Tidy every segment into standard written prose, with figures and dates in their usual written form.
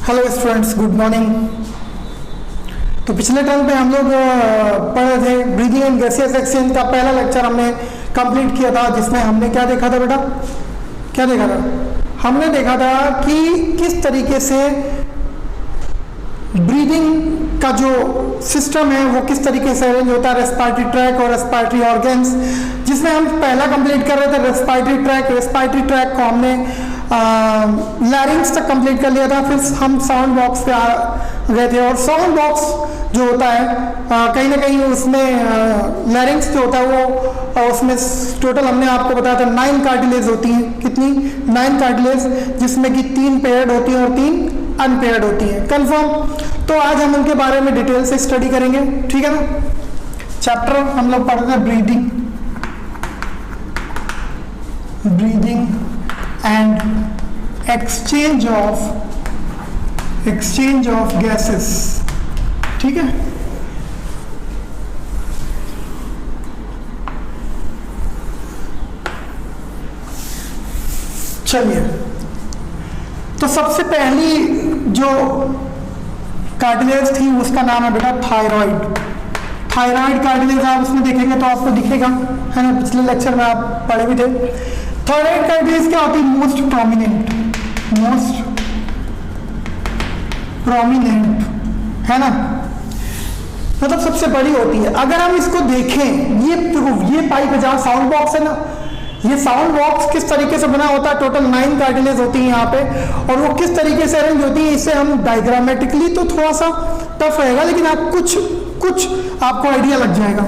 Hello students, good morning. तो पिछले term पे हम लोग पढ़ रहे थे ब्रीदिंग एंड गैसियस एक्सचेंज का पहला लेक्चर हमने कंप्लीट किया था, जिसमें हमने क्या देखा था बेटा? क्या देखा था? हमने देखा था कि किस तरीके से ब्रीदिंग का जो सिस्टम है वो किस तरीके से अरेंज होता है, रेस्पिरेटरी ट्रैक और रेस्पिरेटरी ऑर्गन्स, जिसमें हम पहला कंप्लीट कर रहे थे रेस्पिरेटरी ट्रैक को हमने लैरिंग्स तक कंप्लीट कर लिया था। फिर हम साउंड बॉक्स पे आ गए थे, और साउंड बॉक्स जो होता है कहीं ना कहीं उसमें लैरिंग्स जो होता है वो उसमें टोटल हमने आपको बताया था 9 कार्टिलेज होती हैं। कितनी? 9 कार्टिलेज, जिसमें कि 3 पेयर्ड होती हैं और 3 अनपेयर्ड होती हैं। कंफर्म? तो आज हम उनके बारे में डिटेल से स्टडी करेंगे, ठीक है ना। चैप्टर हम लोग पढ़ रहे हैं breathing and exchange of gases, ठीक है। चलिए, तो सबसे पहली जो कार्टिलेज थी उसका नाम है बेटा थायराइड कार्टिलेज। आप उसमें देखेंगे तो आपको दिखेगा, है ना, पिछले लेक्चर में आप पढ़े भी थे। थायराइड कार्टिलेज क्या होती है? मोस्ट प्रोमिनेंट, है ना, मतलब सबसे बड़ी होती है। अगर हम इसको देखें, ये पाइप है जहां साउंड बॉक्स है ना, ये साउंड बॉक्स किस तरीके से बना होता है? टोटल 9 कार्टिलेज होती है यहाँ पे, और वो किस तरीके से अरेंज होती है इसे हम डायग्रामेटिकली तो थोड़ा सा टफ रहेगा, लेकिन आप कुछ आपको आइडिया लग जाएगा।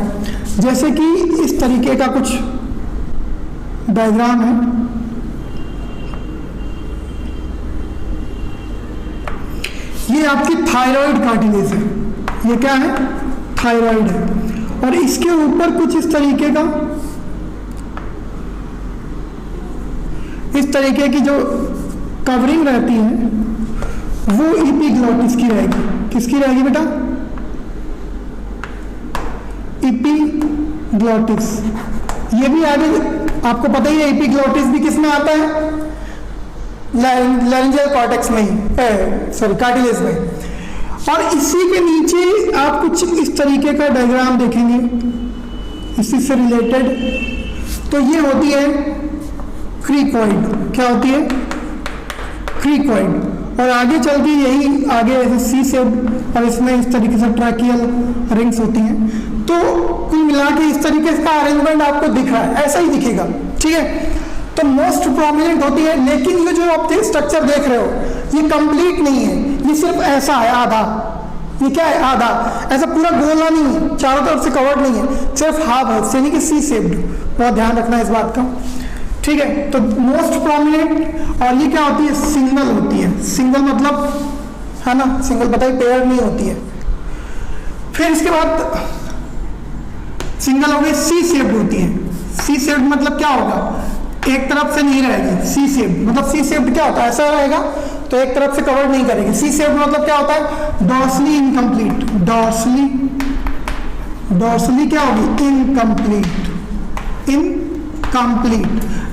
जैसे कि इस तरीके का कुछ डायग्राम है, ये आपकी थायराइड कार्टिलेज है। ये क्या है? थायराइड है। और इसके ऊपर कुछ इस तरीके की जो कवरिंग रहती है वो एपिग्लॉटिस की रहेगी। किसकी रहेगी बेटा? एपिग्लॉटिस। ये भी आगे आपको पता ही है, एपिग्लॉटिस भी किस में आता है? लैरिंजियल कॉर्टेक्स में ही, कार्टिलेज में। और इसी के नीचे आप कुछ इस तरीके का डायग्राम देखेंगे इसी से रिलेटेड। तो ये होती है क्रिकॉइड। क्या होती है? क्रिकॉइड। और आगे चल के यही आगे ऐसे सी से, और इसमें इस तरीके से ट्रैकियल रिंग्स होती हैं। तो कुल मिला के इस तरीके का अरेंजमेंट आपको दिख रहा है, ऐसा ही दिखेगा, ठीक है। तो मोस्ट प्रोमिनेंट होती है, लेकिन ये जो आप स्ट्रक्चर देख रहे हो ये कंप्लीट नहीं है, ये सिर्फ ऐसा है आधा। ये क्या है? आधा। ऐसा पूरा गोला नहीं है, चारों तरफ से कवर्ड नहीं है, सिर्फ हाफ है, यानी कि सी शेप्ड। बहुत ध्यान रखना इस बात का, ठीक है। तो मोस्ट प्रोमिनेंट, और ये क्या होती है? सिंगल होती है। सिंगल मतलब, है ना, सिंगल बताइए, पेयर नहीं होती है। फिर इसके बाद सिंगल हो गई, सी शेप्ड होती है। सी शेप्ड मतलब क्या होगा? एक तरफ से नहीं रहेगी। सी शेप्ड मतलब, सी शेप्ड क्या होता है? ऐसा रहेगा तो एक तरफ से कवर नहीं करेगी। सी शेप्ड मतलब क्या होता है? Dorsally incomplete. डॉर्सली क्या होगी? इनकम्प्लीट।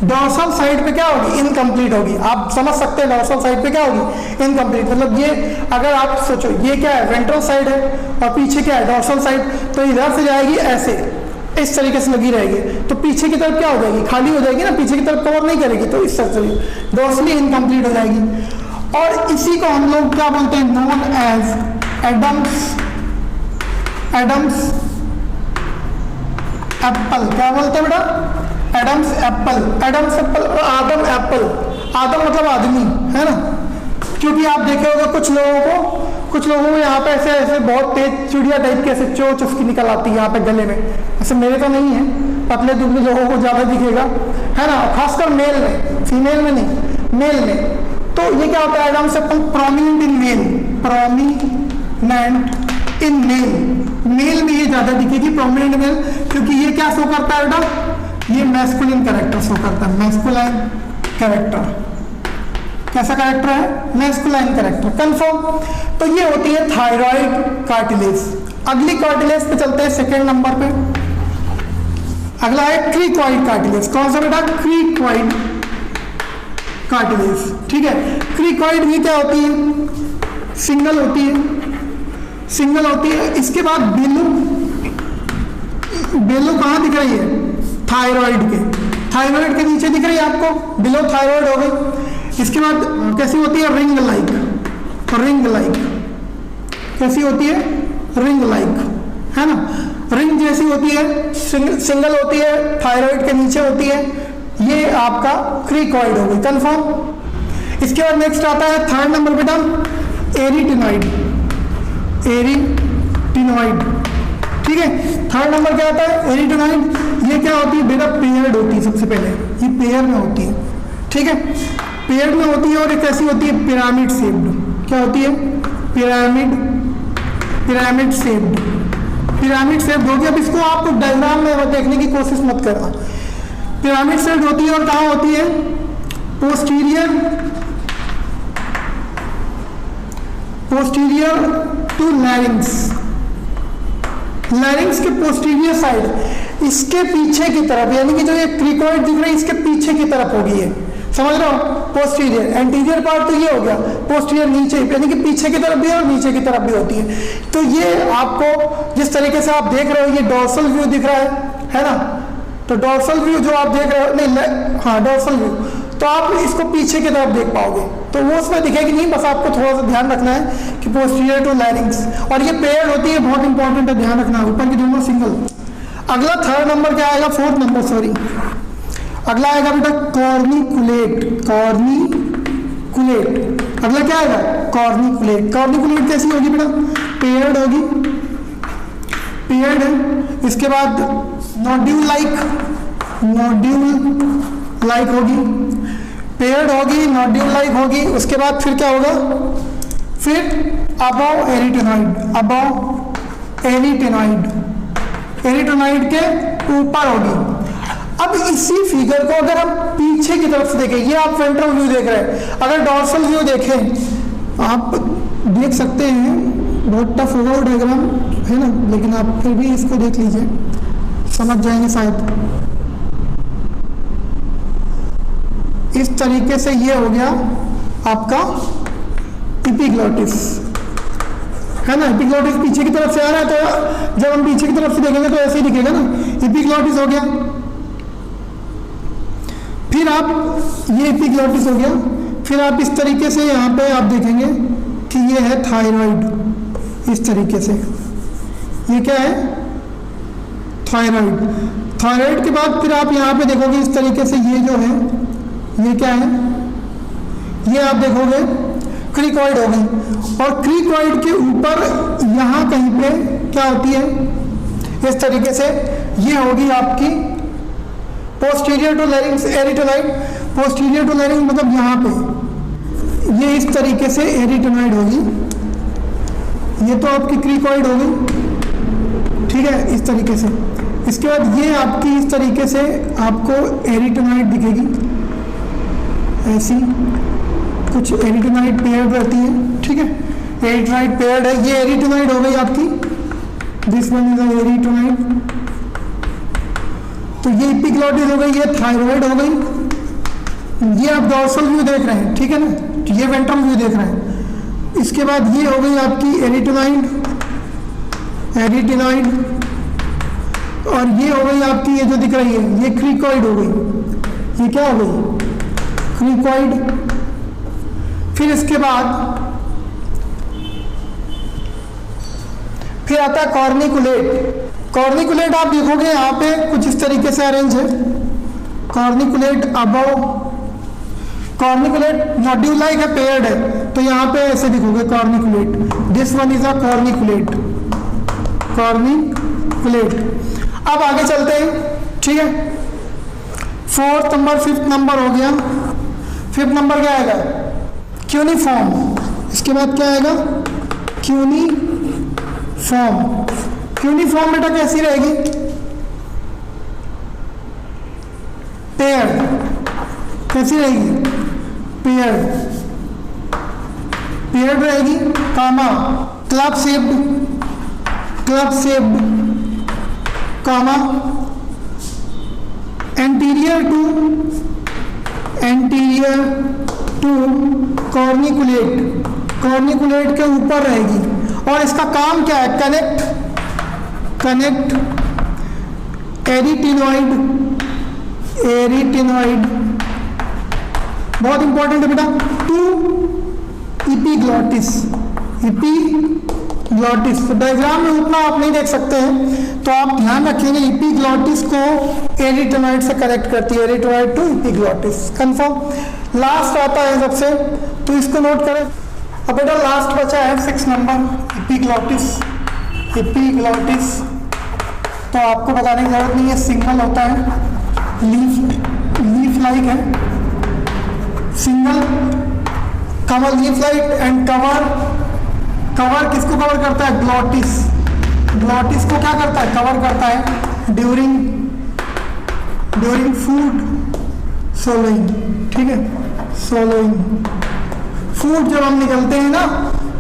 डॉर्सल साइड पे क्या होगी? इनकम्प्लीट होगी। आप समझ सकते हैं डॉर्सल साइड पे क्या होगी? इनकम्प्लीट। मतलब ये, अगर आप सोचो ये क्या है? वेंट्रल साइड है, और पीछे क्या है? Dorsal side. तो इधर से जाएगी ऐसे, इस तरीके से लगी रहेगी, तो पीछे की तरफ क्या हो जाएगी? खाली हो जाएगी ना, पीछे की तरफ कवर नहीं करेगी, तो इस तरह से डॉर्सली इनकम्प्लीट हो जाएगी। और इसी को हम लोग क्या बोलते हैं? Known as Adam's apple. क्या बोलते हैं बेटा? एडम्स एप्पल और आदम एप्पल। आदम मतलब आदमी, है ना, क्योंकि आप देखे होगा कुछ लोगों को यहाँ पे ऐसे बहुत तेज चिड़िया टाइप के ऐसे चोंच उसकी निकल आती है यहाँ पे गले में। ऐसे मेरे तो नहीं है, पतले दुबले लोगों को ज्यादा दिखेगा, है ना, खासकर मेल में, फीमेल में नहीं, मेल में। तो ये क्या होता है? Adam's apple prominent in male में ये ज्यादा दिखेगी, प्रोमिनेंट मेल, क्योंकि ये क्या शो करता है बेटा? ये मैस्कुलिन कैरेक्टर शो करता है। Masculine character. कैसा कैरेक्टर है? Masculine character. कंफर्म? तो ये होती है थायराइड कार्टिलेज। अगली कार्टिलेज पे चलते हैं, सेकेंड नंबर पे। अगला है क्रिकॉइड कार्टिलेज। कौन सा बेटा? क्रिकॉइड कार्टिलेज, ठीक है। क्रिकॉइड भी क्या होती है? सिंगल होती है, सिंगल होती है। इसके बाद बेलो, बेलो कहाँ दिख रही है? थायराइड के, थायराइड के नीचे दिख रही है आपको, बिलो थायराइड हो गई। इसके बाद कैसी होती है? रिंग लाइक, रिंग लाइक कैसी होती है? रिंग लाइक, है ना, रिंग जैसी होती है, सिंगल होती है, थायराइड के नीचे होती है। ये आपका क्रिकॉइड हो गई, कंफर्म। इसके बाद नेक्स्ट आता है थर्ड नंबर बेटा एरिटिनॉइड, एरिटिनॉइड, ठीक है। थर्ड नंबर क्या आता है? एरिटिनॉइड। ये क्या होती है बेटा? पेयर्ड होती है, सबसे पहले ये पेयर में होती है, ठीक है, पेयर में होती है। और ये कैसी होती है? पिरामिड शेप्ड, क्या होती है? Pyramid, pyramid shaped, pyramid shaped होगी। अब इसको आप डायग्राम में देखने की कोशिश मत करना। पिरामिड शेप्ड होती है और कहाँ होती है? Posterior, posterior to larynx, larynx के पोस्टीरियर साइड, इसके पीछे की तरफ, यानी कि जो ये क्रिकॉइड दिख रही है इसके पीछे की तरफ होगी ये, समझ रहे हो? पोस्टीरियर, एंटीरियर पार्ट तो ये हो गया, पोस्टीरियर नीचे, यानी कि पीछे की तरफ भी है और नीचे की तरफ भी होती है। तो ये आपको जिस तरीके से आप देख रहे हो, ये डॉर्सल व्यू दिख रहा है ना, तो डॉर्सल व्यू जो आप देख रहे हो, नहीं हाँ डॉर्सल व्यू, तो आप इसको पीछे की तरफ देख पाओगे, तो वो उसमें दिखेगी नहीं, बस आपको थोड़ा सा ध्यान रखना है कि पोस्टीरियर टू लैरिंग्स, और ये पेयर होती है, बहुत इंपॉर्टेंट है, ध्यान रखना, ऊपर की दोनों सिंगल। अगला थर्ड नंबर क्या आएगा? फोर्थ नंबर सॉरी, अगला आएगा बेटा कॉर्निकुलेट, कॉर्निकुलेट। अगला क्या आएगा? कॉर्निकुलेट। कॉर्निकुलेट कैसी होगी बेटा? पेयर्ड होगी, पेयर्ड है। इसके बाद नोड्यूल लाइक, नोड्यूल लाइक होगी, पेयर्ड होगी, नोड्यूल लाइक होगी। उसके बाद फिर क्या होगा? फिर अबव एरिटेनॉइड, अबव एरिटेनॉइड, एरिटेनॉइड के ऊपर होगी। अब इसी फिगर को अगर हम पीछे की तरफ से देखें, ये आप वेंट्रल व्यू देख रहे हैं, अगर डॉर्सल व्यू देखें, आप देख सकते हैं, बहुत टफ होगा वो डायग्राम, है ना, लेकिन आप फिर भी इसको देख लीजिए, समझ जाएंगे शायद। इस तरीके से ये हो गया आपका एपिग्लॉटिस, है ना, एपिग्लॉटिस पीछे की तरफ से आ रहा है, तो जब हम पीछे की तरफ से देखेंगे तो ऐसे ही दिखेगा ना, एपिग्लॉटिस हो गया। फिर आप ये एपिग्लॉटिस हो गया, फिर आप इस तरीके से यहाँ पे आप देखेंगे कि ये है थायराइड, इस तरीके से, ये क्या है? थायराइड। थायराइड के बाद फिर आप यहाँ पे देखोगे इस तरीके से, ये जो है ये क्या है? ये आप देखोगे क्रिकॉइड हो गई, और क्रिकॉइड के ऊपर यहाँ कहीं पे क्या होती है? इस तरीके से ये होगी आपकी posterior to larynx arytenoid, posterior to larynx मतलब यहाँ पे ये इस तरीके से एरिटेनॉइड होगी, ये तो आपकी क्रिकॉइड हो गई, ठीक है, इस तरीके से। इसके बाद ये आपकी इस तरीके से आपको एरिटेनॉइड दिखेगी, ऐसी कुछ एरिटेनॉइड पेयर्ड रहती है, ठीक है, एरिटेनॉइड पेयर्ड है, ये एरिटेनॉइड हो गई आपकी, दिस वन इज एरिटेनॉइड। तो ये एपिग्लॉटिस हो गई, ये थायराइड हो गई, ये आप डॉर्सल व्यू देख रहे हैं, ठीक है ना, ये वेंट्रल व्यू देख रहे हैं। इसके बाद ये हो गई आपकी एरिटेनॉइड, एरिटेनॉइड, और ये हो गई आपकी ये जो दिख रही है ये क्रिकॉइड हो गई, ये क्या हो गई? क्रिकॉइड। फिर इसके बाद फिर आता है कॉर्निकुलेट। कॉर्निकुलेट आप देखोगे यहाँ पे कुछ इस तरीके से अरेंज है, corniculate above, corniculate nodule like है, पेयर्ड है, तो यहाँ पे ऐसे दिखोगे corniculate, this one is a corniculate, corniculate. अब आगे चलते हैं, ठीक है, फोर्थ नंबर, फिफ्थ नंबर हो गया। फिफ्थ नंबर क्या आएगा? क्यूनिफॉर्म। इसके बाद क्या आएगा? क्यूनिफॉर्म। क्यूनिफॉर्म बेटा कैसी रहेगी? पेयर। कैसी रहेगी? पेयर, पेयर रहेगी, comma, club shaped, club shaped, comma, anterior to corniculate, corniculate के ऊपर रहेगी और इसका काम क्या है, कनेक्ट एरिटेनॉइड बहुत इंपॉर्टेंट है बेटा, टू एपिग्लॉटिस। तो डायग्राम में उतना आप नहीं देख सकते हैं, तो आप ध्यान रखेंगे एपिग्लॉटिस को एरिटेनॉइड से कनेक्ट करती है, arytenoid to epiglottis. Confirm. Last आता है सबसे, तो इसको नोट करें। अब बेटा लास्ट बचा है 6 नंबर, एपिग्लॉटिस। तो आपको बताने की जरूरत नहीं है, सिंगल होता है, लीफ लाइक है, single cover, leaf like and cover किसको कवर करता है, ग्लॉटिस को क्या करता है, कवर करता है ड्यूरिंग फूड सोलोइंग। ठीक है, सोलोइंग, फूड जब हम निकलते हैं ना,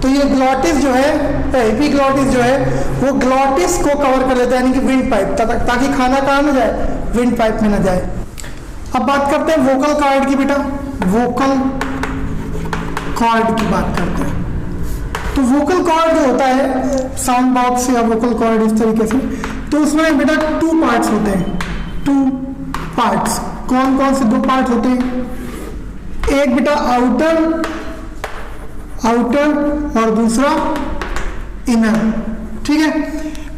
तो ये ग्लॉटिस जो है, एपिग्लॉटिस जो है, वो ग्लॉटिस को कवर कर लेता है, यानी कि विंड पाइप, ताकि खाना कहाँ न जाए, विंड पाइप में न जाए। अब बात करते हैं वोकल कॉर्ड की बेटा, वोकल कॉर्ड की बात करते हैं। तो वोकल कॉर्ड जो होता है, साउंड बॉक्स या वोकल कॉर्ड इस तरीके से, तो उसमें बेटा 2 पार्ट्स होते हैं, 2 पार्ट्स। कौन कौन से 2 पार्ट होते हैं, एक बेटा आउटर और दूसरा इनर। ठीक है,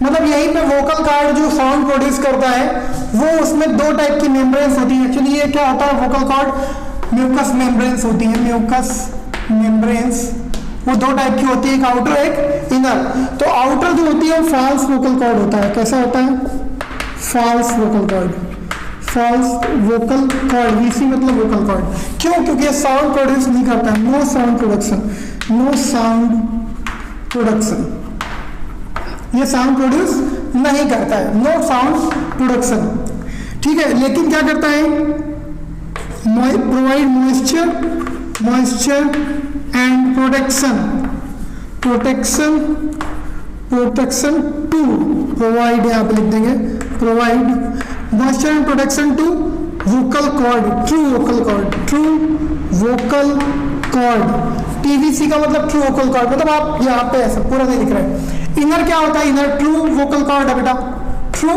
मतलब यहीं पे वोकल कॉर्ड जो साउंड प्रोड्यूस करता है, वो उसमें 2 टाइप की मेम्ब्रेन्स होती है। एक्चुअली ये क्या होता है, वोकल कॉर्ड म्यूकस मेम्ब्रेन्स होती है, म्यूकस मेम्ब्रेन्स वो 2 टाइप की होती है, एक आउटर एक इनर। तो आउटर जो होती है वो फॉल्स वोकल कॉर्ड होता है। कैसा होता है, फॉल्स वोकल कॉर्ड, वीसी मतलब वोकल कॉर्ड। क्यों, क्योंकि ये साउंड प्रोड्यूस नहीं करता है, नो साउंड प्रोडक्शन, ये साउंड प्रोड्यूस नहीं करता है, नो साउंड प्रोडक्शन। ठीक है, लेकिन क्या करता है, provide moisture and protection to, provide यहाँ पे लिख देंगे, provide moisture and protection to vocal cord, true vocal cord. TVC का मतलब ट्रू वोकल कॉर्ड, मतलब आप यहाँ पे ऐसा पूरा नहीं लिख रहे। इनर क्या होता है, इनर ट्रू वोकल कॉर्ड है बेटा, ट्रू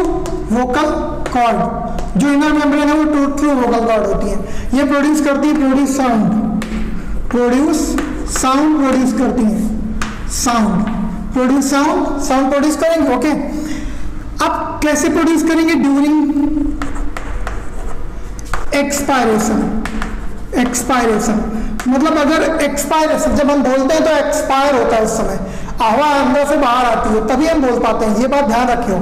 वोकल कॉर्ड। जो इनर मेम्ब्रेन है वो ट्रू वोकल कॉर्ड होती है। ये प्रोड्यूस करती है, साउंड प्रोड्यूस करती है, साउंड प्रोड्यूस करेंगे। ओके, अब कैसे प्रोड्यूस करेंगे, ड्यूरिंग एक्सपायरेशन, मतलब अगर एक्सपायरेशन, जब हम बोलते हैं तो एक्सपायर होता है, उस समय हवा अंदर से बाहर आती है, तभी हम बोल पाते हैं, ये बात ध्यान रखियो।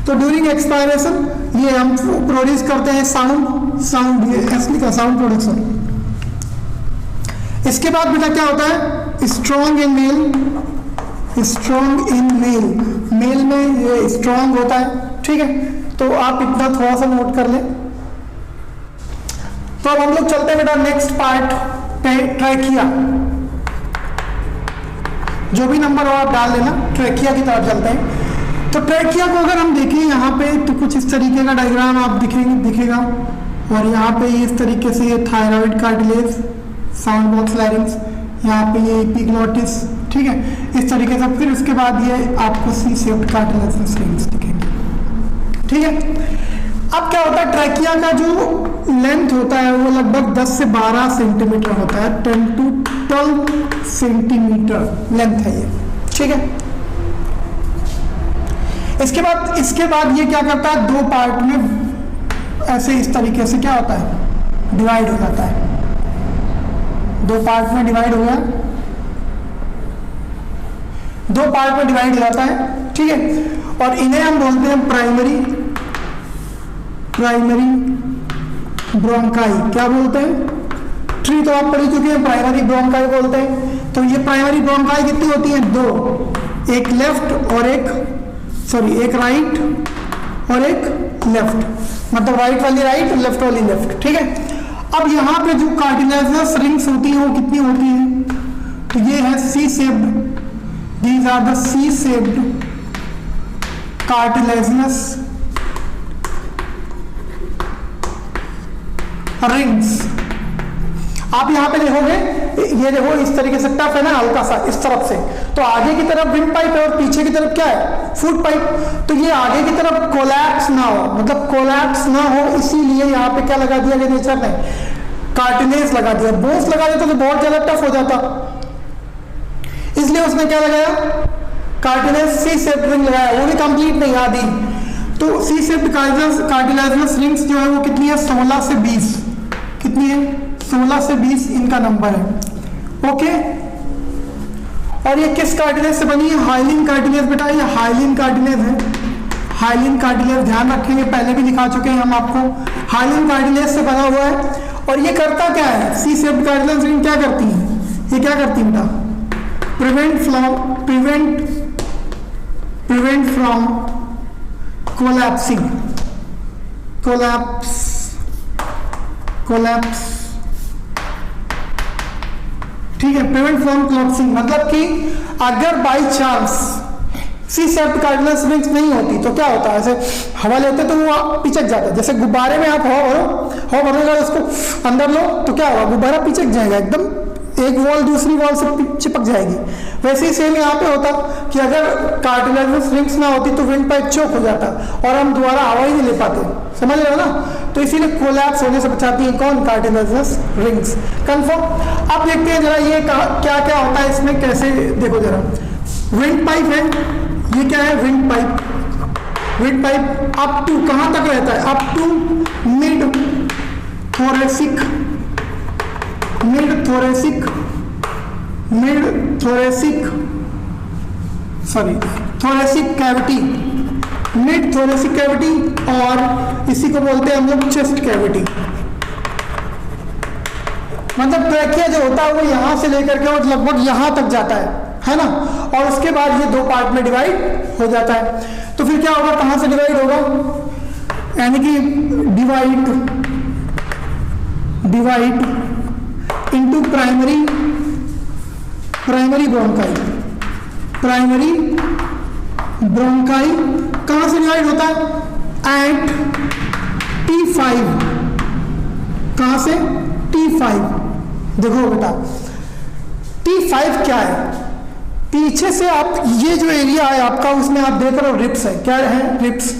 तो ड्यूरिंग एक्सपायरेशन ये हम प्रोड्यूस करते हैं साउंड, ये एसली का साउंड प्रोडक्शन। इसके बाद बेटा क्या होता है, स्ट्रॉन्ग इन मेल में ये स्ट्रॉन्ग होता है। ठीक है, तो आप इतना थोड़ा सा नोट कर लें। तो अब हम लोग चलते हैं बेटा नेक्स्ट पार्ट, ट्रैकिया। जो भी नंबर हो आप डाल लेना, ट्रैकिया की तरफ चलते हैं। तो ट्रैकिया को अगर हम देखें यहाँ पे, तो कुछ इस तरीके का डायग्राम आप दिखेगा, और यहाँ पे इस तरीके से ये thyroid cartilage, sound box, larynx, यहाँ पे ये एपिग्लॉटिस। ठीक है, इस तरीके से। फिर उसके बाद ये आपको सी शेप्ड कार्टिलेज रिंग्स दिखेंगे। ठीक है, अब क्या होता है, ट्रैकिया का जो लेंथ होता है वो लगभग 10 से 12 सेंटीमीटर होता है, 10 to 12 सेंटीमीटर लेंथ है ये। ठीक है, इसके बाद ये क्या करता है, 2 पार्ट में ऐसे इस तरीके से क्या होता है, डिवाइड हो जाता है। 2 पार्ट में डिवाइड हो गया, 2 पार्ट में डिवाइड हो जाता है। ठीक है, और इन्हें हम बोलते हैं प्राइमरी ब्रोंकाई। क्या बोलते हैं, ट्री तो आप पढ़ी चुके हैं, प्राइमरी ब्रोंकाई बोलते हैं। तो ये प्राइमरी ब्रोंकाई कितनी होती है, 2, एक राइट और एक लेफ्ट, मतलब राइट वाली राइट, लेफ्ट वाली लेफ्ट। ठीक है, अब यहाँ पे जो कार्टिलेजिनस रिंग्स होती है वो कितनी होती है, तो ये है C shaped, these are the C shaped cartilaginous rings. आप यहाँ पे देखोगे, ये देखो इस तरीके से टफ है ना, हल्का सा इस तरफ से, तो आगे की तरफ विंड पाइप है और पीछे की तरफ क्या है, फूड पाइप। तो ये आगे की तरफ कोलैप्स ना हो, मतलब कोलैप्स ना हो, इसीलिए यहाँ पे क्या लगा दिया गया नेचर ने, कार्टिलेज लगा दिया। बोन्स लगा देता तो बहुत ज्यादा टफ हो जाता, इसलिए उसने क्या लगाया, कार्टिलेज सी शेप्ड रिंग लगाया। वो भी कंप्लीट नहीं, आधी। तो सी शेप्ड कार्टिलेजिनस रिंग्स जो है वो कितनी है, 16 से 20। कितनी है, 16 से 20 इनका नंबर है। ओके, और ये किस कार्टिलेज से बनी है, हाइलिन कार्टिलेज। बेटा ये हाइलिन कार्टिलेज है, हाइलिन कार्टिलेज ध्यान रखेंगे, पहले भी दिखा चुके हैं हम आपको। हाइलिन कार्टिलेज से बना हुआ है। और ये करता क्या है, सी शेप्ड कार्टिलेज रिंग क्या करती है, ये क्या करती है बेटा, prevent from collapse, ठीक है, प्रिवेंट फ्रॉम कोलैप्सिंग। मतलब कि अगर by chance C shaped cartilage rings नहीं होती तो क्या होता है, ऐसे हवा लेते तो वो पिचक जाता है। जैसे गुब्बारे में आप हवा भरोगे, उसको अंदर लो तो क्या होगा, गुब्बारा पिचक जाएगा, एकदम एक वॉल दूसरी वॉल से चिपक जाएगी। वैसे ही सेम यहाँ पे होता कि अगर कार्टिलेजिनस रिंग्स ना होती तो विंड पाइप चोक हो जाता और हम दोबारा हवा ही नहीं ले पाते, समझ रहे हो ना। तो इसीलिए कोलैप्स होने से बचाती है कौन, कार्टिलेजिनस रिंग्स। कंफर्म। अब देखते हैं जरा ये क्या क्या होता है इसमें, कैसे देखो जरा। विंड पाइप है, ये क्या है, wind pipe. Wind pipe up to कहां तक रहता है, up to mid thoracic cavity, mid thoracic cavity, और इसी को बोलते हैं हम लोग चेस्ट कैविटी। मतलब ट्रैकिया जो होता है वो यहां से लेकर के और लगभग यहां तक जाता है ना, और उसके बाद ये दो पार्ट में डिवाइड हो जाता है। तो फिर क्या होगा, कहां से डिवाइड होगा, यानी कि डिवाइड इनटू प्राइमरी ब्रोंकाई। कहां से डिवाइड होता है, एट T5। कहां से, T5। देखो बेटा T5 क्या है, पीछे से आप ये जो एरिया है आपका, उसमें आप देख रहे हो रिप्स है, क्या है, रिप्स।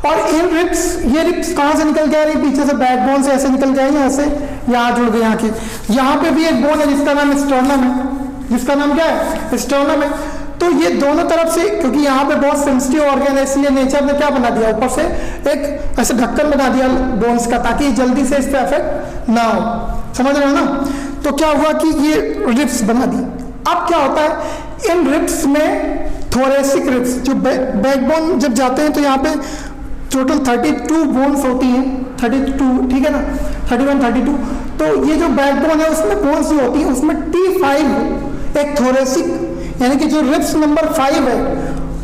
और इन रिप्स, ये रिप्स कहां से निकल के आ रही है, पीछे से बैकबोन से ऐसे निकल के आई, यहाँ से यहाँ जुड़ गए यहाँ के। यहाँ पे भी एक बोन है जिसका नाम स्टर्नम है, जिसका नाम क्या है, स्टर्नम है। तो ये दोनों तरफ से, क्योंकि यहाँ पे बहुत सेंसिटिव ऑर्गन है, इसलिए नेचर ने क्या बना दिया, ऊपर से एक ऐसे ढक्कन बना दिया बोन्स का, ताकि जल्दी से इस पे इफेक्ट ना हो, समझ रहे हो ना। तो क्या हुआ कि ये रिप्स बना दी। अब क्या होता है, इन रिप्स में थोरेसिक रिप्स जो बैकबोन जब जाते हैं तो यहाँ पे टोटल 32 बोन्स होती हैं, 32, ठीक है ना, 31, 32। तो ये जो बैकबोन है उसमें बोन्स जो होती है, उसमें T5 एक थोरेसिक, यानी कि जो रिप्स नंबर 5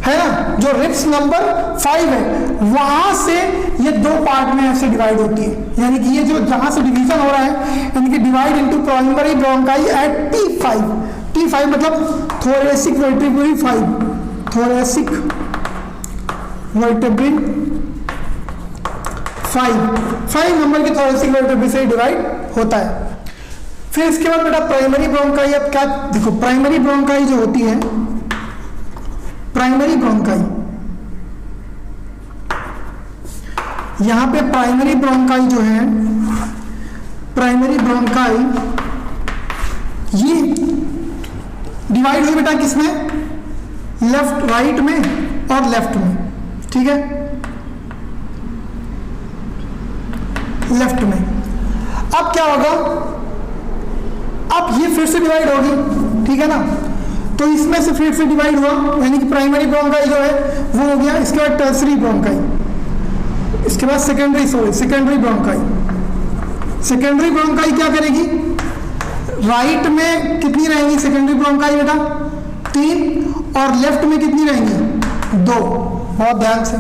है ना, जो रिप्स नंबर 5 है, वहां से ये दो पार्ट में ऐसे डिवाइड होती है। यानी कि ये जो जहां से डिवीजन हो रहा है, यानी कि divide into primary bronchi at T5 मतलब thoracic vertebrae 5, thoracic vertebrae 5 number की थोरेसिक वर्टिब्री से डिवाइड होता है। फिर इसके बाद बेटा प्राइमरी ब्रोंकाई। अब क्या देखो, प्राइमरी ब्रोंकाई जो होती है, प्राइमरी ब्रोंकाई, यहां पे प्राइमरी ब्रोंकाई जो है, प्राइमरी ब्रोंकाई ये डिवाइड हुई बेटा किसमें, लेफ्ट, राइट में और लेफ्ट में, ठीक है, लेफ्ट में। अब क्या होगा, अब ये फिर से डिवाइड होगी, ठीक है ना। तो इसमें से फिर से डिवाइड हुआ, यानी कि प्राइमरी ब्रोंकाई जो है वो हो गया। इसके बाद टर्सरी ब्रोंकाई, इसके बाद सेकेंडरी ब्रोंकाई। सेकेंडरी ब्रोंकाई क्या करेगी, राइट में कितनी रहेंगी सेकेंडरी ब्रोंकाई बेटा, 3, और लेफ्ट में कितनी रहेंगी, 2। बहुत ध्यान से,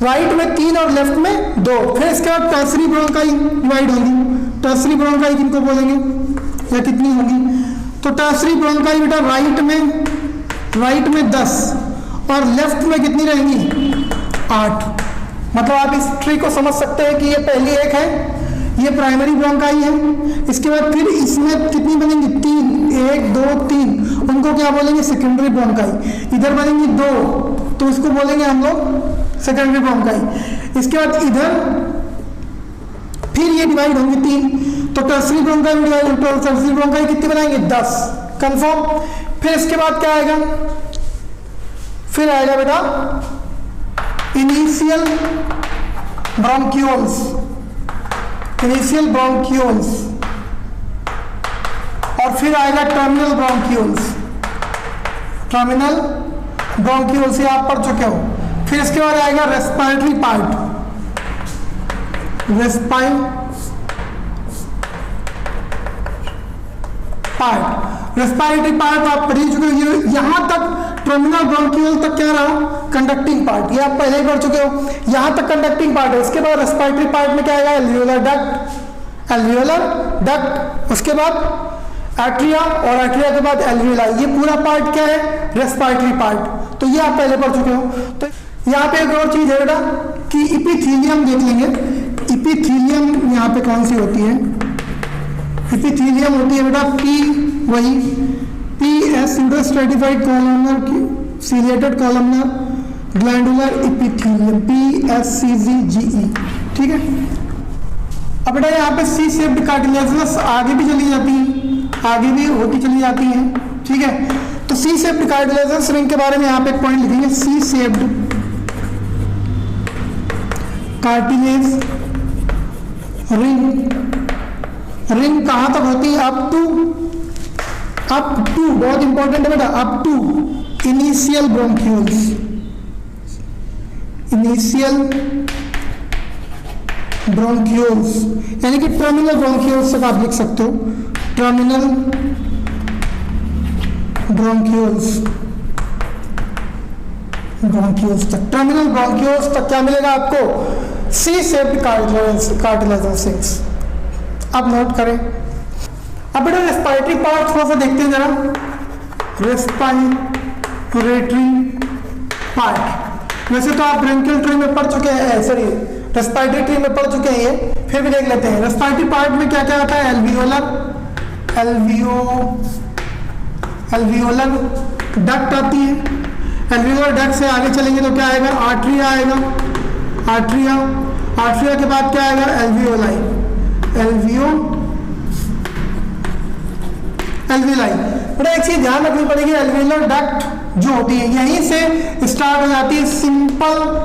राइट में 3 और लेफ्ट में 2। फिर इसके बाद टर्सरी ब्रोंकाई डिवाइड होगी। टर्सरी ब्रोंकाई किनको बोलेंगे, या कितनी होगी, तो टर्सरी ब्रोंकाई बेटा राइट में 10 और लेफ्ट में कितनी रहेंगी, 8। मतलब आप इस ट्री को समझ सकते हैं कि ये पहली एक है, ये प्राइमरी ब्रोंकाई है। इसके बाद फिर इसमें कितनी बनेंगी? 3, 1 2 3, उनको क्या बोलेंगे? Secondary bronchi. इधर बनेंगी 2, तो इसको बोलेंगे हम लोग सेकेंडरी ब्रोंकाई। इसके बाद इधर फिर ये डिवाइड होंगे 3, तो टर्सरी ब्रोंकाई कितनी बनाएंगे? 10। कंफर्म। फिर इसके बाद क्या आएगा? फिर आएगा बेटा इनिशियल ब्रोंक्यूल्स, इनिशियल ब्रोंक्यूल्स, और फिर आएगा टर्मिनल ब्रोंक्यूल्स, टर्मिनल ब्रोंक्यूल्स, ये आप पढ़ चुके हो। फिर इसके बाद आएगा रेस्पिरेटरी पार्ट, रेस्पिरेटरी पार्ट आप पढ़ चुके हो। यहां तक टर्मिनल ब्रोंक्यूल तक क्या रहा? कंडक्टिंग पार्ट, ये आप पहले ही पढ़ चुके हो। यहां तक कंडक्टिंग पार्ट है। इसके बाद रेस्पिरेटरी पार्ट में क्या आएगा? एल्वियोलर डक्ट, एल्वियोलर डक्ट, उसके बाद एट्रिया, और एट्रिया के बाद एल्वियोलाई। ये पूरा पार्ट क्या है? Respiratory part. तो ये आप पहले पढ़ चुके हो। तो यहाँ पे एक और चीज है बेटा कि इपिथीलियम देख लेंगे। इपिथीलियम यहाँ पे कौन सी होती है? इपिथीलियम होती है बेटा पी, वही PS stratified columnar ciliated columnar glandular epithelium, PSCGE। ठीक है। अब बेटा यहाँ पे सी शेप्ड कार्टिलेजस आगे भी चली जाती है, आगे भी होती चली जाती है। ठीक है। तो सी शेप्ड कार्टिलेजस रिंग के बारे में यहाँ पे एक पॉइंट लिखेंगे, C shaped cartilage ring. Ring कहां तक होती है? अप टू, बहुत इंपॉर्टेंट है बेटा, up to initial bronchioles, initial bronchioles, यानी कि टर्मिनल ब्रोंक्यूल्स तक आप लिख सकते हो, टर्मिनल ब्रोंक्यूल्स, ब्रोंक्यूल्स तक, टर्मिनल ब्रोंक्यूल्स तक क्या मिलेगा आपको? C shaped cartilages. अब नोट करें। अब बेटा रेस्पिरेटरी पार्ट थोड़ा सा देखते हैं जरा। रेस्पिरेटरी पार्ट, वैसे तो आप ब्रोंकियल ट्री में पढ़ चुके हैं, सॉरी रेस्पिरेटरी ट्री में पढ़ चुके हैं, ये फिर भी देख लेते हैं। रेस्पिरेटरी पार्ट में क्या क्या आता है? एल्वियोलर डक्ट आती है। एल्वियोलर डक्ट से आगे चलेंगे तो क्या आएगा? आर्टरिया आएगा, आर्टरिया, आर्टरिया के बाद क्या आएगा? Alveoli, alveoli. बेटा एक चीज ध्यान रखनी पड़ेगी, एल्वियोलर डक्ट जो होती है यहीं से स्टार्ट हो जाती है सिंपल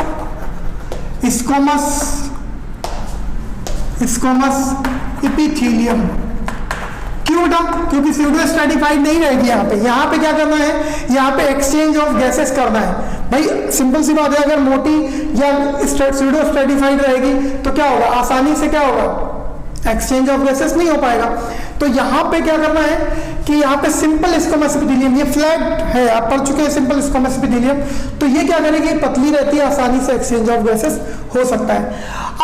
स्क्वैमस इपिथीलियम। क्यों बेटा? क्योंकि स्यूडो स्ट्रेटिफाइड नहीं रहेगी यहाँ पे। यहाँ पे क्या करना है? यहाँ पे एक्सचेंज ऑफ गैसेस करना है। भाई सिंपल सी बात है, अगर मोटी या स्यूडो स्ट्रेटिफाइड रहेगी तो क्या होगा? आसानी से क्या होगा? एक्सचेंज ऑफ गैसेस नहीं हो पाएगा। तो यहाँ पे क्या करना है कि यहाँ पे सिंपल स्क्वैमस एपिथेलियम, ये फ्लैट है, आप पढ़ चुके हैं सिंपल स्क्वैमस एपिथेलियम। तो ये क्या करेगी? पतली रहती है, आसानी से एक्सचेंज ऑफ गैसेस हो सकता है।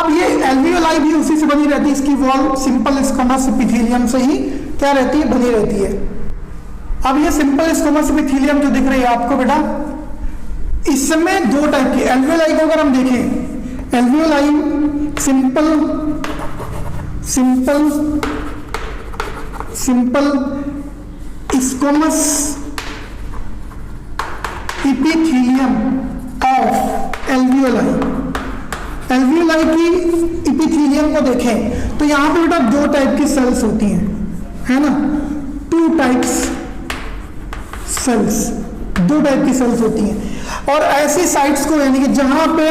अब ये एल्वियोलाई भी उसी से बनी रहती है, इसकी वॉल सिंपल स्क्वैमस एपिथेलियम से ही क्या रहती है? बनी रहती है। अब ये सिंपल स्क्वैमस एपिथेलियम जो दिख रही है आपको बेटा, इसमें दो टाइप की एल्वियोलाई को अगर हम देखें, alveoli simple squamous epithelium of alveoli, alveoli की इपिथेलियम को देखें तो यहां पे बेटा दो टाइप की सेल्स होती हैं, है ना? टू टाइप्स सेल्स, दो टाइप की सेल्स होती हैं। और ऐसी साइट्स को, यानी कि जहां पे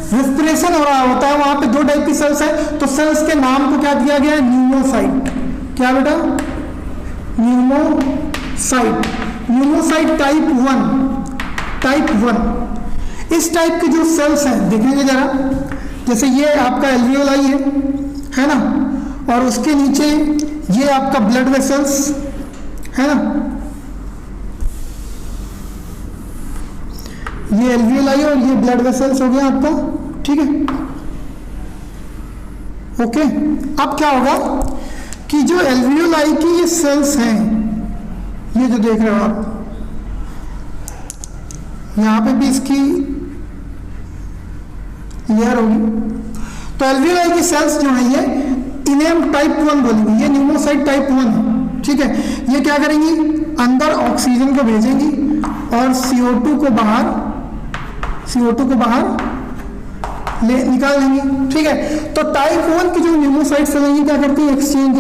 रेस्पिरेशन हो रहा होता है वहां पे दो टाइप की सेल्स है, तो सेल्स के नाम को क्या दिया गया है? न्यूमोसाइट। क्या बेटा? न्यूमोसाइट। Pneumocyte type 1। इस टाइप की जो सेल्स हैं देखेंगे जरा, जैसे ये आपका एल्वियोलाई है ना, और उसके नीचे ये आपका ब्लड वेसल्स है ना, ये एल्वियोलाई और ये ब्लड वेसल्स हो गया आपका। ठीक है, ओके। अब क्या होगा कि जो एल्वियोलाई की ये सेल्स हैं, ये जो देख रहे हो आप, यहां पे भी इसकी लेयर होगी। तो एल्वियोलाई की सेल्स जो है ये इन्हें हम टाइप 1 बोलेंगे, ये न्यूमोसाइट टाइप 1 है, ठीक है। ये क्या करेंगी, अंदर ऑक्सीजन को भेजेंगी और CO2 को बाहर निकाल लेंगी, ठीक है। तो टाइप 1 की जो न्यूमोसाइट सेल है क्या करती है, एक्सचेंज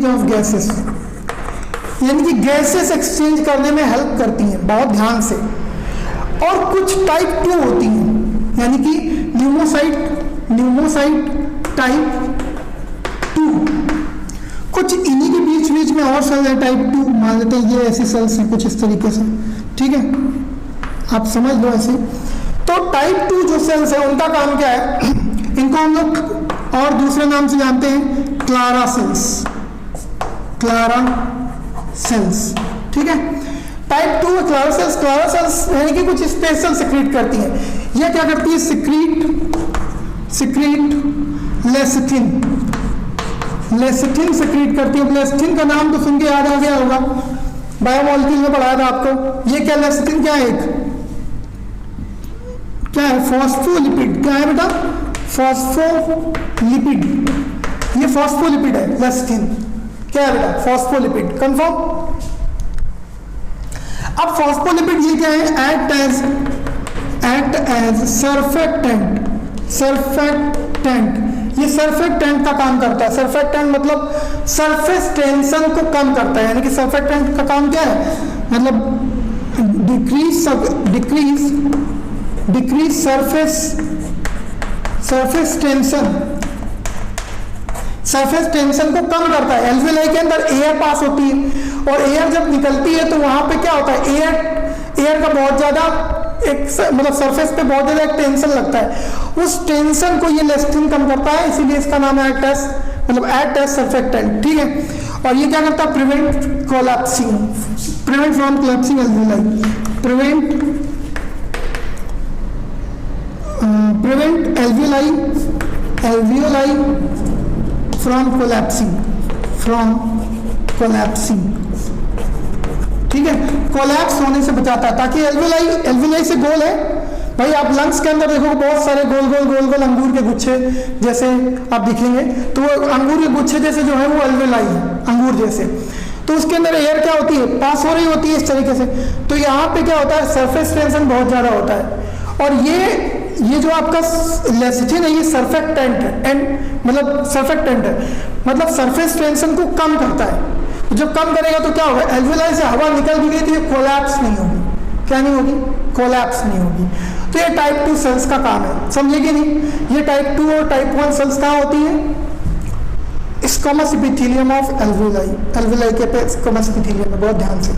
ऑफ गैसेस, यानी कि गैसेस एक्सचेंज करने में हेल्प करती हैं बहुत ध्यान से। और कुछ टाइप 2 होती हैं, यानी कि न्यूमोसाइट टाइप 2। कुछ इन्हीं के बीच में और सेल है टाइप 2, मान लेते हैं ये ऐसी सेल्स हैं कुछ इस तरीके से, ठीक है, आप समझ लो ऐसे। तो टाइप 2 जो सेल्स है उनका काम क्या है, इनको हम लोग और दूसरे नाम से जानते हैं क्लारा सेल्स, ठीक है। टाइप 2 क्लारा सेल्स यानी कि कुछ स्पेशल सिक्रीट करती हैं। ये क्या करती है, सिक्रीट लेसिथिन सिक्रीट करती है। लेसिथिन का नाम तो सुन के याद आ गया होगा, बायोमोलिक्यूल में पढ़ाया था आपको। ये क्या लेसिथिन क्या है, क्या है, फॉस्फोलिपिड। क्या है बेटा, फॉस्फोलिपिड। ये फॉस्फोलिपिड है लेसिथिन, क्या है बेटा, फॉस्फोलिपिड, कंफर्म। अब फॉस्फोलिपिड ये क्या है, एक्ट एज सर्फेक्टेंट। ये सर्फेक्टेंट का काम करता है। सर्फेक्टेंट मतलब सरफेस टेंशन को कम करता है, यानी कि सर्फेक्टेंट का काम क्या है, मतलब डिक्रीज सरफेस टेंशन को कम करता है। एल्वियोलाई के अंदर एयर पास होती है और एयर जब निकलती है तो वहां पे क्या होता है, एयर का बहुत ज्यादा मतलब सरफेस पे बहुत ज्यादा टेंशन लगता है, उस टेंशन को ये लेसिथिन कम करता है, इसीलिए इसका नाम है एक्ट एज सर्फेक्टेंट, ठीक है। और ये क्या करता है, prevent from collapsing alveoli, prevent alveoli from collapsing, ठीक है, कोलैप्स होने से बचाता है। ताकि एल्वियोलाई से गोल है भाई, आप लंग्स के अंदर देखो बहुत सारे गोल अंगूर के गुच्छे जैसे आप दिखेंगे, तो वो अंगूर के गुच्छे जैसे जो है वो एल्वियोलाई है, अंगूर जैसे। तो उसके अंदर एयर क्या होती है, पास हो रही होती है इस तरीके से। तो यहाँ पे क्या होता है, सरफेस टेंशन बहुत ज्यादा होता है। और ये जो आपका लेसिथिन है ये सर्फेक्टेंट है, मतलब सरफेस टेंशन को कम करता है। जब कम करेगा तो क्या होगा, एल्वियोलाई से हवा निकल भी गई तो ये कोलैप्स नहीं होगी, क्या नहीं होगी, कोलैप्स नहीं होगी। तो ये टाइप 2 सेल्स का काम है, समझे कि नहीं। ये टाइप 2 और टाइप 1 सेल्स कहाँ होती है, स्क्वैमस एपिथेलियम ऑफ एल्वियोलाई के स्क्वैमस एपिथेलियम में, बहुत ध्यान से।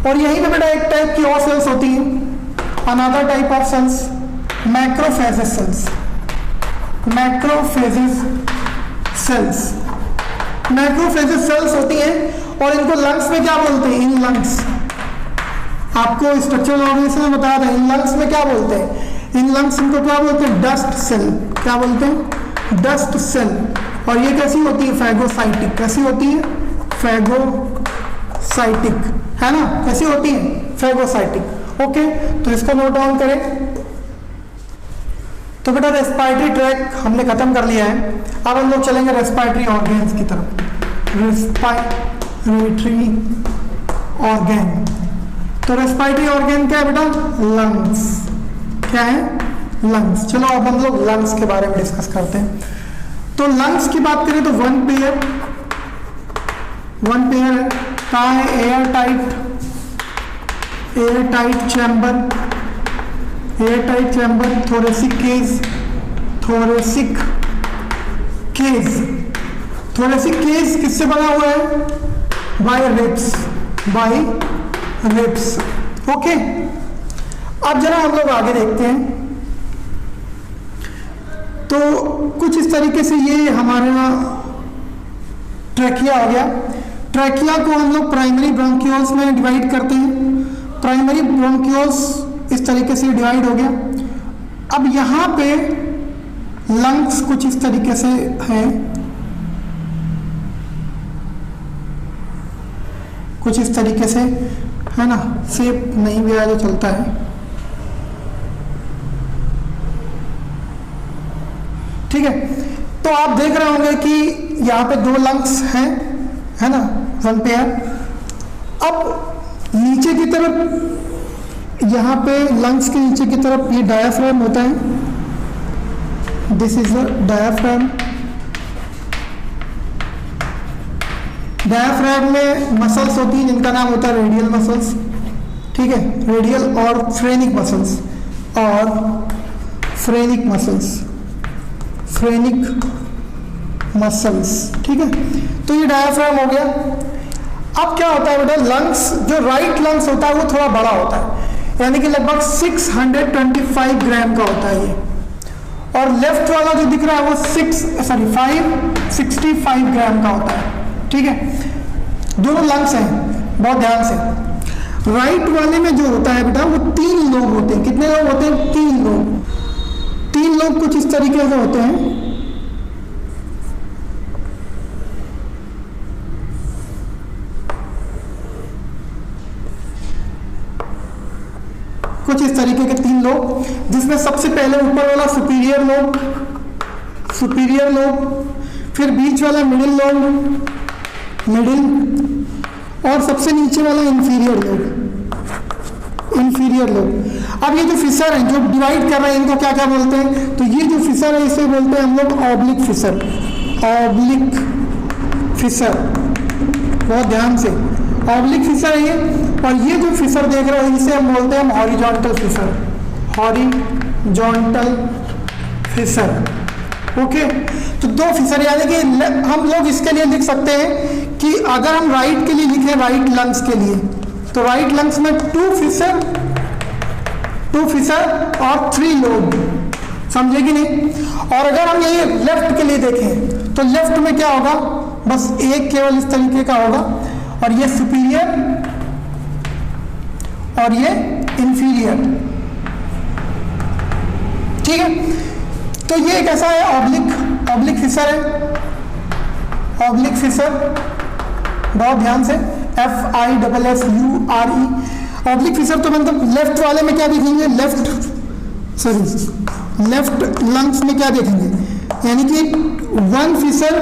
और यहीं पे बेटा एक टाइप की और सेल्स होती है, another type of cells, macrophages cells होती हैं। और इनको लंग्स में क्या बोलते हैं, इन लंग्स, आपको स्ट्रक्चरल ऑर्गेनाइजेशन में बताया था, इन लंग्स में क्या बोलते हैं, इन लंग्स इनको क्या बोलते हैं, डस्ट सेल, क्या बोलते हैं, डस्ट सेल। और ये कैसी होती है, फैगोसाइटिक, कैसी होती है, फैगोसाइटिक, है ना, कैसी होती है, फैगोसाइटिक। ओके, तो इसको नोट डाउन करें। तो बेटा रेस्पिरेटरी ट्रैक हमने खत्म कर लिया है, अब हम लोग चलेंगे रेस्पिरेटरी ऑर्गेन्स की तरफ। रेस्पिरेटरी ऑर्गेन, तो रेस्पिरेटरी ऑर्गेन क्या है बेटा, लंग्स, क्या है, लंग्स। चलो अब हम लोग लंग्स के बारे में डिस्कस करते हैं। तो लंग्स की बात करें तो वन पेयर कहाँ है, air tight chamber, thoracic cage किससे बना हुआ है, बाय रिब्स। ओके, अब जरा हम लोग आगे देखते हैं। तो कुछ इस तरीके से ये हमारा ट्रैकिया हो गया। ट्रैकिया को हम लोग प्राइमरी ब्रोंकियोल्स में डिवाइड करते हैं। प्राइमरी ब्रोंकियोल्स इस तरीके से डिवाइड हो गया। अब यहाँ पे लंग्स कुछ इस तरीके से है, कुछ इस तरीके से है ना, शेप नहीं भी आया तो चलता है। ठीक है। तो आप देख रहे होंगे कि यहाँ पे 2 लंग्स हैं, है ना, 1 पेयर। अब नीचे की तरफ, यहाँ पे लंग्स के नीचे की तरफ ये डायाफ्राम होता है, this is the diaphragm. Diaphragm में मसल्स होती हैं जिनका नाम होता है रेडियल मसल्स, ठीक है, रेडियल और फ्रेनिक मसल्स, और फ्रेनिक मसल्स, फ्रेनिक मसल्स, ठीक है। तो ये डायाफ्राम हो गया। अब क्या होता है बेटा, लंग्स, जो राइट लंग्स होता है वो थोड़ा बड़ा होता है, यानी कि लगभग 625 ग्राम का होता है ये, और लेफ्ट वाला जो दिख रहा है वो 565 ग्राम का होता है, ठीक है। दोनों लंग्स हैं, बहुत ध्यान से। राइट वाले में जो होता है बेटा वो 3 लोग होते हैं। कितने लोग होते हैं? 3 लोग। 3 लोग कुछ इस तरीके से होते हैं, कुछ इस तरीके के 3 लोग, जिसमें सबसे पहले ऊपर वाला सुपीरियर लोब, सुपीरियर लोब, फिर बीच वाला मिडिल लोब, मिडिल, और सबसे नीचे वाला इंफीरियर लोब, इंफीरियर लोब। अब ये जो फिशर हैं जो डिवाइड कर रहे हैं, इनको क्या क्या बोलते हैं? तो ये जो फिशर है इसे बोलते हैं हम लोग ऑब्लिक फिशर, ऑब्लिक फिशर, बहुत ध्यान से, ऑब्लिक फिशर है ये। और ये जो फिशर देख रहे हो इसे हम बोलते हैं horizontal fissure, horizontal fissure, okay. तो 2 फिशर, यानी कि हम लोग इसके लिए लिख सकते हैं कि अगर हम राइट के लिए लिखें, राइट लंग्स के लिए, तो राइट लंग्स में 2 फिशर, 2 फिशर और 3 लोब, समझे कि नहीं? और अगर हम ये लेफ्ट के लिए देखें तो लेफ्ट में क्या होगा? बस एक केवल इस तरीके का होगा, और ये सुपीरियर और ये इंफीरियर, ठीक है। तो ये कैसा है? ऑब्लिक, ऑब्लिक फिशर है, ऑब्लिक फिशर, बहुत ध्यान से, FISSURE, ऑब्लिक फिशर। तो मतलब लेफ्ट वाले में क्या देखेंगे? लेफ्ट लंग्स में क्या देखेंगे? यानी कि 1 फिशर,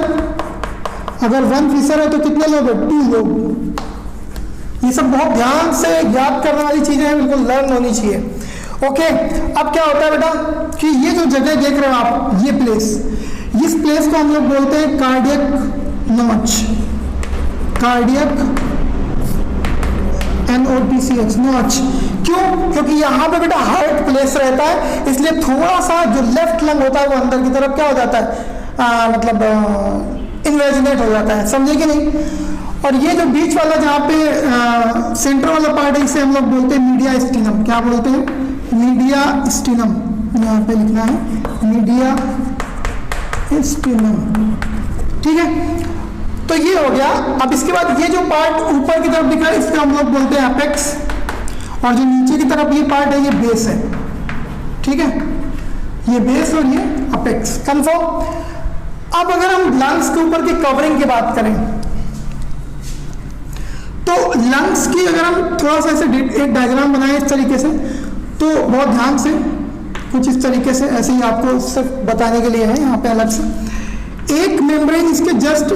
अगर 1 फिशर है तो कितने लोग हैं? 2 लोग। ये सब बहुत ध्यान से याद करने वाली चीजें हैं, बिल्कुल लर्न होनी चाहिए, ओके। अब क्या होता है बेटा कि ये जो जगह देख रहे हो आप, ये प्लेस, इस प्लेस को हम लोग बोलते हैं cardiac notch, cardiac NOTCH, notch. क्यों? क्योंकि यहाँ पे बेटा हार्ट प्लेस रहता है, इसलिए थोड़ा सा जो लेफ्ट लंग होता है वो अंदर की तरफ क्या हो जाता है, मतलब इन्वेजिनेट हो जाता है, समझे कि नहीं? और ये जो बीच वाला जहाँ पे सेंटर वाला पार्ट है इसे हम लोग बोलते हैं मीडिया स्टीनम। क्या बोलते हैं? मीडिया स्टीनम, यहाँ पे लिखना है मीडिया स्टीनम, ठीक है। तो ये हो गया। अब इसके बाद ये जो पार्ट ऊपर की तरफ दिखा है इसका हम लोग बोलते हैं अपेक्स, और जो नीचे की तरफ ये पार्ट है ये बेस है, ठीक है, ये बेस और ये अपेक्स, कंफर्म। अब अगर हम लंग्स के ऊपर की कवरिंग की बात करें तो लंग्स की अगर हम थोड़ा सा ऐसे एक डायग्राम बनाएं इस तरीके से, तो बहुत ध्यान से, कुछ इस तरीके से, ऐसे ही आपको सिर्फ बताने के लिए है यहाँ पे अलग से। एक मेम्ब्रेन इसके जस्ट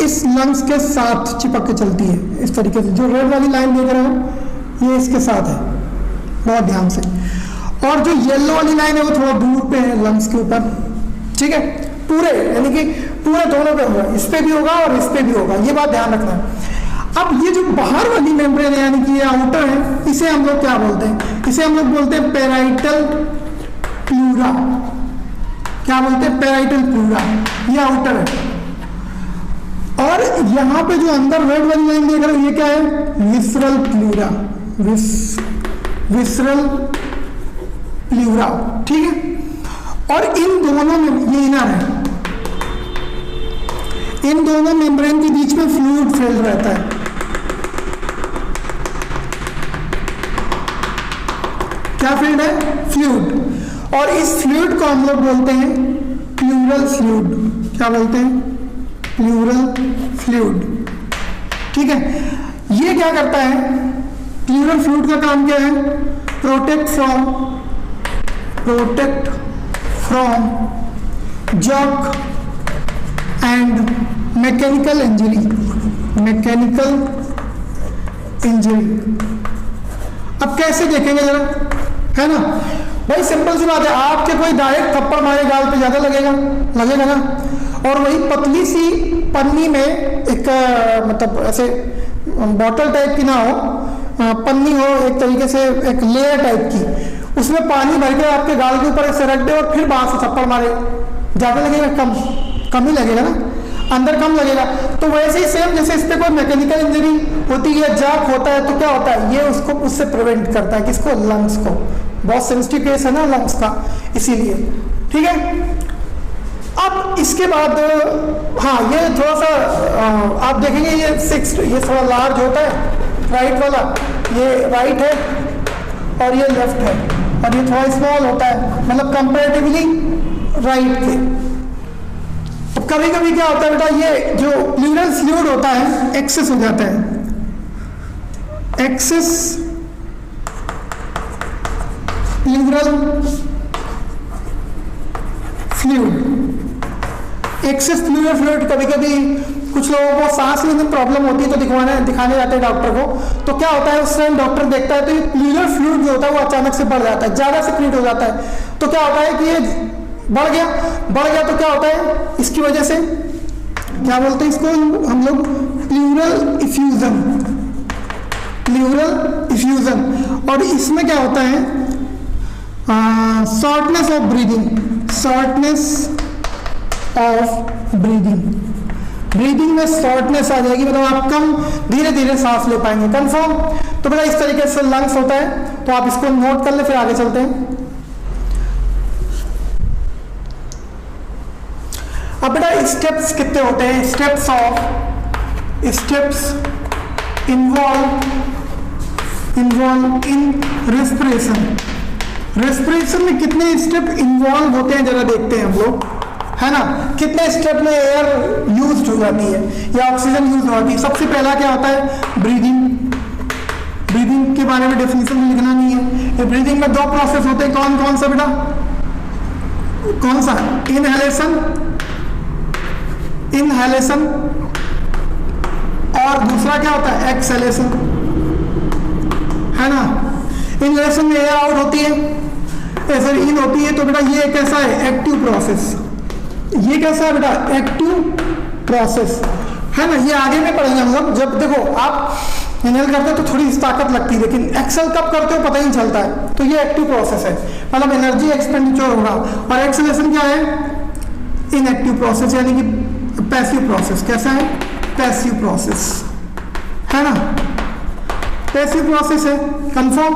इस लंग्स के साथ चिपक के चलती है इस तरीके से, जो रेड वाली लाइन देख रहे हो ये इसके साथ है, बहुत ध्यान से। और जो येलो वाली लाइन है वो थोड़ा दूर पे है लंग्स के ऊपर, ठीक है, पूरे, यानी कि पूरे दोनों पे होगा, इस पे भी होगा और इस पे भी होगा, ये बात ध्यान रखना है। अब ये जो बाहर वाली मेम्ब्रेन है यानी कि ये आउटर है, इसे हम लोग क्या बोलते हैं? इसे हम लोग बोलते हैं पेराइटल प्लूरा। क्या बोलते हैं? पेराइटल प्लूरा, ये आउटर है। और यहाँ पे जो अंदर रेड वाली लाइन देख रहे हो ये क्या है? विसरल प्लूरा, विसरल प्लूरा, ठीक है। और इन दोनों में ये इनर है, इन दोनों मेम्ब्रेन के बीच में फ्लूइड फील्ड रहता है। क्या फील्ड है? फ्लूइड। और इस फ्लूइड को हम लोग बोलते हैं प्लूरल फ्लूइड। क्या बोलते हैं? प्लूरल फ्लूइड, ठीक है। ये क्या करता है? प्लूरल फ्लूइड का काम क्या है? Protect from shock and mechanical injury, mechanical injury. अब कैसे देखेंगे जरा, है ना भाई, सिंपल सी बात है, आपके कोई डायरेक्ट थप्पड़ मारे गाल पे ज्यादा लगेगा ना, और वही पतली सी पन्नी में एक मतलब ऐसे बॉटल टाइप की ना हो, पन्नी हो एक तरीके से, एक लेयर टाइप की, उसमें पानी भर के आपके गाल के ऊपर ऐसे रख दे और फिर बाहर से थप्पड़ मारे, ज्यादा लगेगा? कम ही लगेगा ना, अंदर कम लगेगा। तो वैसे ही सेम जैसे इस पे कोई मैकेनिकल इंजरी होती है, जॉक होता है, तो क्या होता है, ये उसको उससे प्रिवेंट करता है, किसको? लंग्स को। बहुत सेंसिटिव केस है ना लंग्स का, इसीलिए। ठीक है, अब इसके बाद हाँ, ये थोड़ा सा आप देखेंगे, ये थोड़ा लार्ज होता है, राइट वाला, ये राइट है और ये लेफ्ट है, और ये थोड़ा स्मॉल होता है, मतलब कंपैरेटिवली राइट के। अब कभी कभी क्या होता है बेटा, ये जो प्लूरल फ्लूइड होता है एक्सेस हो जाता है, excess pleural fluid. Excess pleural fluid, कभी कभी कुछ लोगों को सांस लेने में प्रॉब्लम होती है तो दिखाने जाते हैं डॉक्टर को, तो क्या होता है उस टाइम डॉक्टर देखता है तो ये प्लूरल फ्लूइड जो होता है वो अचानक से बढ़ जाता है, ज्यादा सिक्रीट हो जाता है, तो क्या होता है कि ये बढ़ गया तो क्या होता है, इसकी वजह से क्या बोलते हैं इसको हम लोग, प्लूरल इफ्यूजन। और इसमें क्या होता है, शॉर्टनेस ऑफ ब्रीदिंग में शॉर्टनेस आ जाएगी, मतलब आप कम धीरे धीरे सांस ले पाएंगे। कंफर्म? तो बेटा इस तरीके से लंग्स होता है, तो आप इसको नोट कर ले, फिर आगे चलते हैं। अब बेटा स्टेप्स कितने होते हैं, स्टेप्स इन्वॉल्व इन रेस्पिरेशन में कितने स्टेप इन्वॉल्व होते हैं जरा देखते हैं हम लोग, है ना। कितने स्टेप में एयर यूज हो जाती है या ऑक्सीजन यूज हो जाती है। सबसे पहला क्या होता है, ब्रीदिंग के बारे में डेफिनेशन में लिखना नहीं है। ये ब्रीदिंग में दो प्रोसेस होते हैं, कौन सा बेटा, कौन सा, इनहेलेशन और दूसरा क्या होता है, एक्सहेलेशन, है ना। इनहेलेशन में एयर आउट होती है, ऐसे इन होती है, तो बेटा ये कैसा है, एक्टिव प्रोसेस। ये कैसा है बेटा, एक्टिव प्रोसेस, है ना। ये आगे में पढ़ेंगे हम लोग, जब देखो आप इनहेल करते हो तो थोड़ी ताकत लगती है, लेकिन एक्सेल कब करते हो पता ही नहीं चलता है, तो ये एक्टिव प्रोसेस है, मतलब एनर्जी एक्सपेंडिचर होगा। और एक्सहेलेशन क्या है, इनएक्टिव प्रोसेस, यानी कि पैसिव प्रोसेस। कैसा है, पैसिव प्रोसेस, है ना, पैसिव प्रोसेस है, कंफर्म।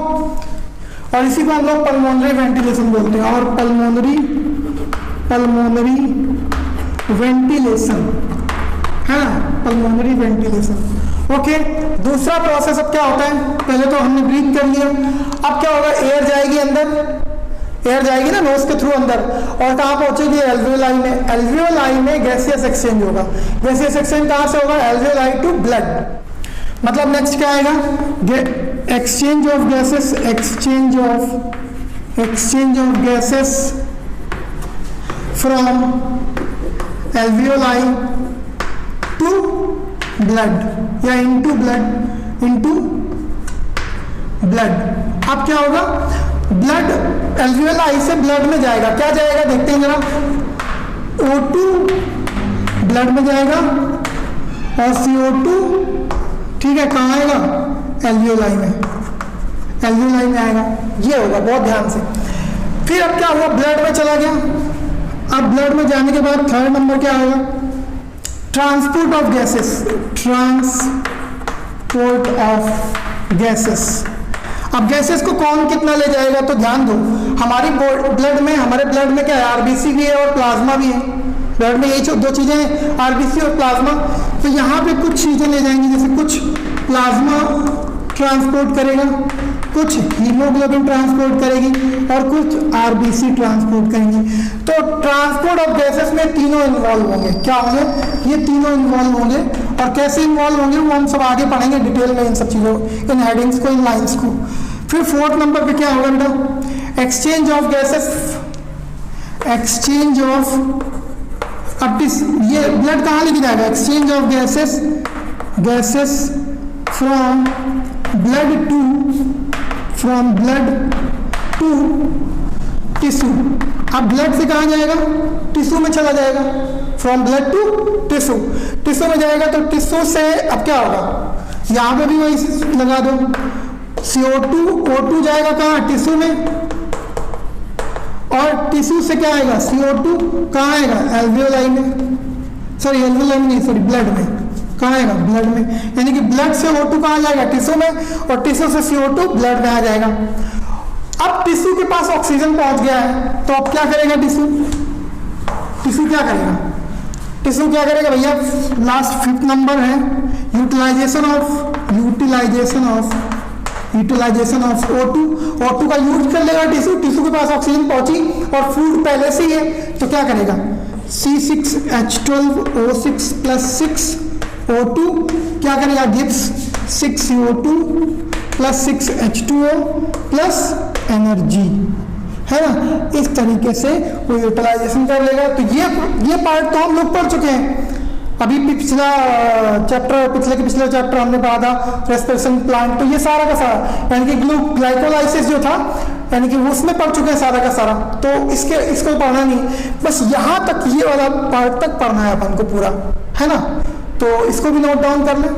और इसी को हम लोग पल्मोनरी वेंटिलेशन बोलते हैं, और पल्मोनरी वेंटिलेशन, है ना, पल्मोनरी वेंटिलेशन। ओके, दूसरा प्रोसेस अब क्या होता है, पहले तो हमने ब्रीथ कर लिया, अब क्या होगा, एयर जाएगी अंदर, एयर जाएगी ना नोज के थ्रू अंदर, और कहाँ पहुंचेगी, एल्वियोलाई में। एल्वियोलाई में गैसियस एक्सचेंज होगा। गैसियस एक्सचेंज कहाँ से होगा, एल्वियोलाई टू ब्लड। मतलब नेक्स्ट क्या आएगा, exchange of gases, exchange of gases from alveoli to blood या इनटू ब्लड। अब क्या होगा, ब्लड एल्वियोलाई से ब्लड में जाएगा, क्या जाएगा देखते हैं जरा, O2 ब्लड में जाएगा और CO2, ठीक है, कहाँ आएगा, एल्वियोलाई में आएगा। ये होगा, बहुत ध्यान से। फिर अब क्या हुआ, ब्लड में चला गया। अब ब्लड में जाने के बाद थर्ड नंबर क्या आएगा, ट्रांसपोर्ट ऑफ गैसेस। अब गैसेस को कौन कितना ले जाएगा, तो ध्यान दो, हमारे ब्लड में क्या है, आरबीसी भी है और प्लाज्मा भी है। ब्लड में यही दो चीजें हैं, आरबीसी और प्लाज्मा। तो यहाँ पे कुछ चीजें ले जाएंगी, जैसे कुछ प्लाज्मा ट्रांसपोर्ट करेगा, कुछ हीमोग्लोबिन ट्रांसपोर्ट करेगी और कुछ आरबीसी ट्रांसपोर्ट करेंगी। तो ट्रांसपोर्ट ऑफ गैसेस में तीनों इन्वॉल्व होंगे। क्या होंगे, ये तीनों इन्वॉल्व होंगे, और कैसे इन्वॉल्व होंगे वो हम सब आगे पढ़ेंगे डिटेल में, इन सब चीजों, इन हेडिंग्स को, इन लाइंस को। फिर फोर्थ नंबर पे क्या होगा बेटा, एक्सचेंज ऑफ अब ये ब्लड कहाँ लेके जाएगा, exchange of gases from blood to tissue. अब ब्लड से कहाँ जाएगा, टिश्यू में चला जाएगा, फ्रॉम ब्लड टू टिश्यू में जाएगा। तो टिश्यू से अब क्या होगा, यहाँ पे भी वही लगा दो, CO2 O2 जाएगा कहाँ, टिश्यू में, और टिश्यू से क्या आएगा, CO2 कहाँ आएगा, एल्वियोलाई में, ब्लड में, कहाँ आएगा, ब्लड में। यानी कि ब्लड से O2 कहाँ जाएगा, टिश्यू में, और टिश्यू से CO2 ब्लड में आ जाएगा। अब टिश्यू के पास ऑक्सीजन पहुंच गया है, तो अब क्या करेगा टिश्यू क्या करेगा भैया, लास्ट 5th नंबर है, यूटिलाइजेशन ऑफ O2 का यूज कर लेगा टिश्यू के पास ऑक्सीजन पहुंची और फूड पहले से ही है, तो क्या करेगा, C6H12O6 + 6O2 क्या करेगा, गिव्स 6CO2 + 6H2O + एनर्जी, है ना। इस तरीके से वो यूटिलाइजेशन कर लेगा। तो ये पार्ट तो हम लोग पढ़ चुके हैं। अभी पिछले चैप्टर हमने पढ़ा था रेस्पिरेशन प्लांट, तो ये सारा का सारा यानी कि ग्लाइकोलाइसिस जो था, यानी कि उसमें पढ़ चुके हैं सारा का सारा। तो इसको पढ़ना नहीं, बस यहाँ तक ये वाला पार्ट तक पढ़ना है अपन को पूरा, है ना। तो इसको भी नोट डाउन कर लें।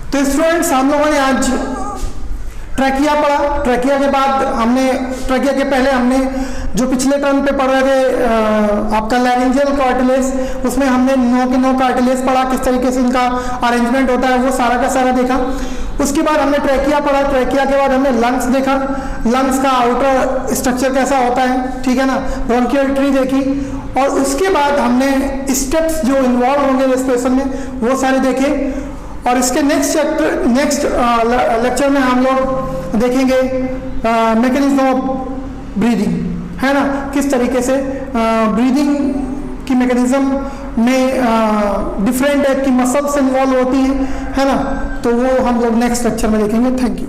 तो स्टूडेंट्स, हम लोगों ने आज ट्रैकिया पढ़ा। ट्रैकिया के पहले हमने जो पिछले टर्म पे पढ़ रहे थे आपका लैरिंजियल कार्टिलेज, उसमें हमने 9 के 9 कार्टिलेज पढ़ा, किस तरीके से इनका अरेंजमेंट होता है वो सारा का सारा देखा। उसके बाद हमने ट्रैकिया पढ़ा। ट्रैकिया के बाद हमने लंग्स देखा, लंग्स का आउटर स्ट्रक्चर कैसा होता है, ठीक है ना, ब्रोंकियल ट्री देखी। और उसके बाद हमने स्टेप्स जो इन्वॉल्व होंगे रेस्पिरेशन में वो सारे देखे। और इसके नेक्स्ट लेक्चर में हम लोग देखेंगे मैकेनिज्म ऑफ ब्रीदिंग, है ना, किस तरीके से ब्रीदिंग की मैकेनिज्म में डिफरेंट टाइप की मसल्स इन्वॉल्व होती हैं, है ना। तो वो हम लोग नेक्स्ट लेक्चर में देखेंगे। Thank you.